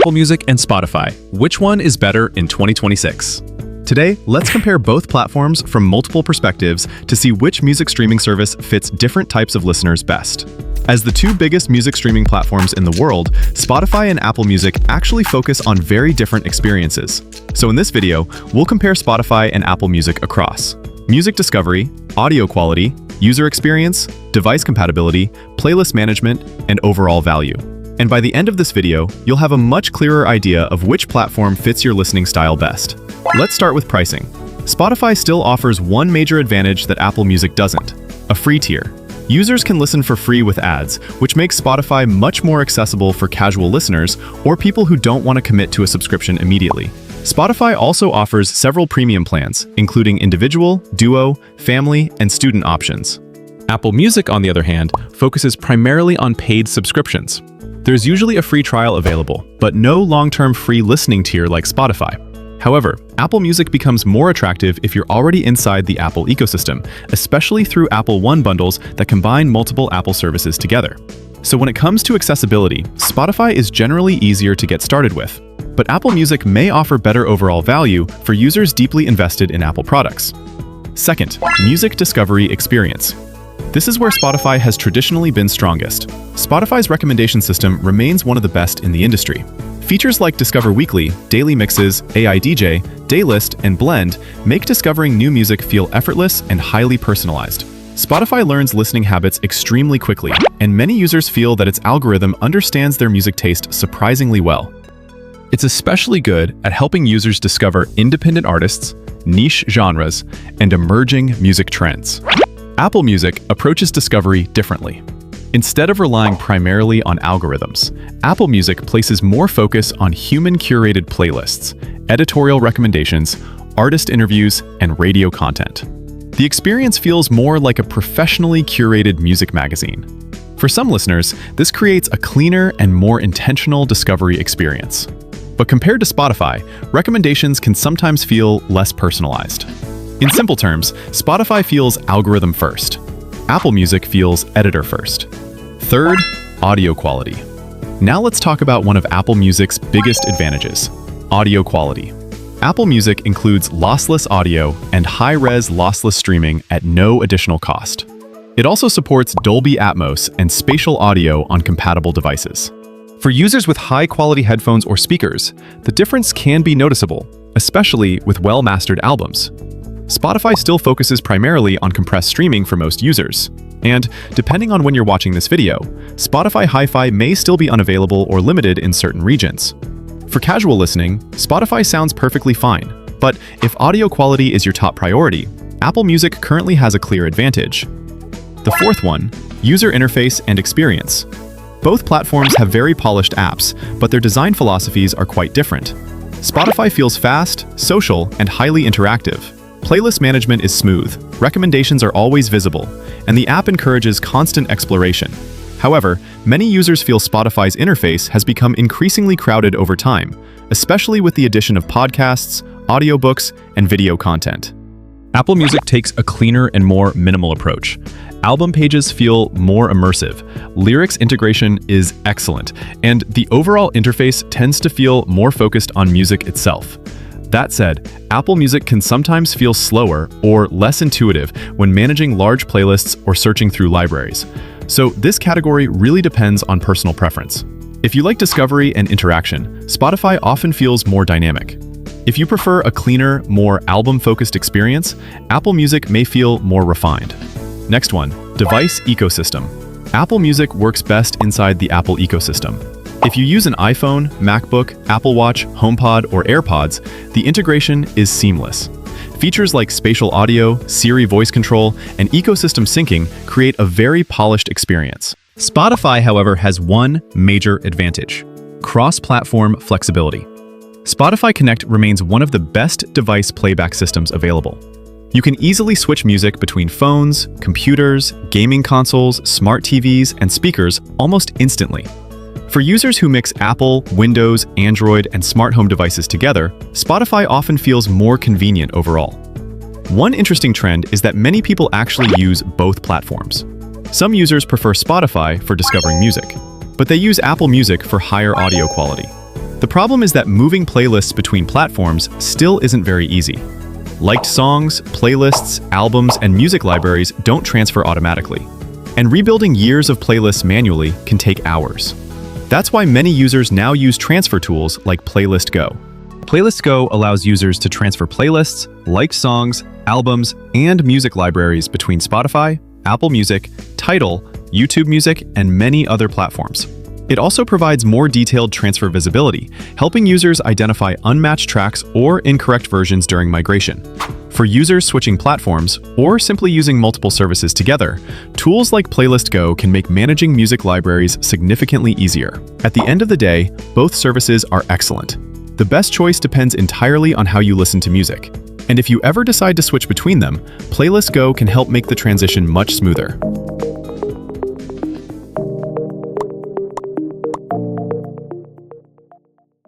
Apple Music and Spotify. Which one is better in 2026? Today, let's compare both platforms from multiple perspectives to see which music streaming service fits different types of listeners best. As the two biggest music streaming platforms in the world, Spotify and Apple Music actually focus on very different experiences. So in this video, we'll compare Spotify and Apple Music across music discovery, audio quality, user experience, device compatibility, playlist management, and overall value. And by the end of this video, you'll have a much clearer idea of which platform fits your listening style best. Let's start with pricing. Spotify still offers one major advantage that Apple Music doesn't: a free tier. Users can listen for free with ads, which makes Spotify much more accessible for casual listeners or people who don't want to commit to a subscription immediately. Spotify also offers several premium plans, including individual, duo, family, and student options. Apple Music, on the other hand, focuses primarily on paid subscriptions. There's usually a free trial available, but no long-term free listening tier like Spotify. However, Apple Music becomes more attractive if you're already inside the Apple ecosystem, especially through Apple One bundles that combine multiple Apple services together. So when it comes to accessibility, Spotify is generally easier to get started with, but Apple Music may offer better overall value for users deeply invested in Apple products. Second, music discovery experience. This is where Spotify has traditionally been strongest. Spotify's recommendation system remains one of the best in the industry. Features like Discover Weekly, Daily Mixes, AI DJ, Daylist, and Blend make discovering new music feel effortless and highly personalized. Spotify learns listening habits extremely quickly, and many users feel that its algorithm understands their music taste surprisingly well. It's especially good at helping users discover independent artists, niche genres, and emerging music trends. Apple Music approaches discovery differently. Instead of relying primarily on algorithms, Apple Music places more focus on human-curated playlists, editorial recommendations, artist interviews, and radio content. The experience feels more like a professionally curated music magazine. For some listeners, this creates a cleaner and more intentional discovery experience. But compared to Spotify, recommendations can sometimes feel less personalized. In simple terms, Spotify feels algorithm first. Apple Music feels editor first. Third, audio quality. Now let's talk about one of Apple Music's biggest advantages: audio quality. Apple Music includes lossless audio and high-res lossless streaming at no additional cost. It also supports Dolby Atmos and spatial audio on compatible devices. For users with high-quality headphones or speakers, the difference can be noticeable, especially with well-mastered albums. Spotify still focuses primarily on compressed streaming for most users. And, depending on when you're watching this video, Spotify Hi-Fi may still be unavailable or limited in certain regions. For casual listening, Spotify sounds perfectly fine. But if audio quality is your top priority, Apple Music currently has a clear advantage. The fourth one, user interface and experience. Both platforms have very polished apps, but their design philosophies are quite different. Spotify feels fast, social, and highly interactive. Playlist management is smooth, recommendations are always visible, and the app encourages constant exploration. However, many users feel Spotify's interface has become increasingly crowded over time, especially with the addition of podcasts, audiobooks, and video content. Apple Music takes a cleaner and more minimal approach. Album pages feel more immersive, lyrics integration is excellent, and the overall interface tends to feel more focused on music itself. That said, Apple Music can sometimes feel slower or less intuitive when managing large playlists or searching through libraries. So this category really depends on personal preference. If you like discovery and interaction, Spotify often feels more dynamic. If you prefer a cleaner, more album-focused experience, Apple Music may feel more refined. Next one, device ecosystem. Apple Music works best inside the Apple ecosystem. If you use an iPhone, MacBook, Apple Watch, HomePod, or AirPods, the integration is seamless. Features like spatial audio, Siri voice control, and ecosystem syncing create a very polished experience. Spotify, however, has one major advantage: cross-platform flexibility. Spotify Connect remains one of the best device playback systems available. You can easily switch music between phones, computers, gaming consoles, smart TVs, and speakers almost instantly. For users who mix Apple, Windows, Android, and smart home devices together, Spotify often feels more convenient overall. One interesting trend is that many people actually use both platforms. Some users prefer Spotify for discovering music, but they use Apple Music for higher audio quality. The problem is that moving playlists between platforms still isn't very easy. Liked songs, playlists, albums, and music libraries don't transfer automatically. And rebuilding years of playlists manually can take hours. That's why many users now use transfer tools like Playlist Go. Playlist Go allows users to transfer playlists, liked songs, albums, and music libraries between Spotify, Apple Music, Tidal, YouTube Music, and many other platforms. It also provides more detailed transfer visibility, helping users identify unmatched tracks or incorrect versions during migration. For users switching platforms, or simply using multiple services together, tools like Playlist Go can make managing music libraries significantly easier. At the end of the day, both services are excellent. The best choice depends entirely on how you listen to music. And if you ever decide to switch between them, Playlist Go can help make the transition much smoother.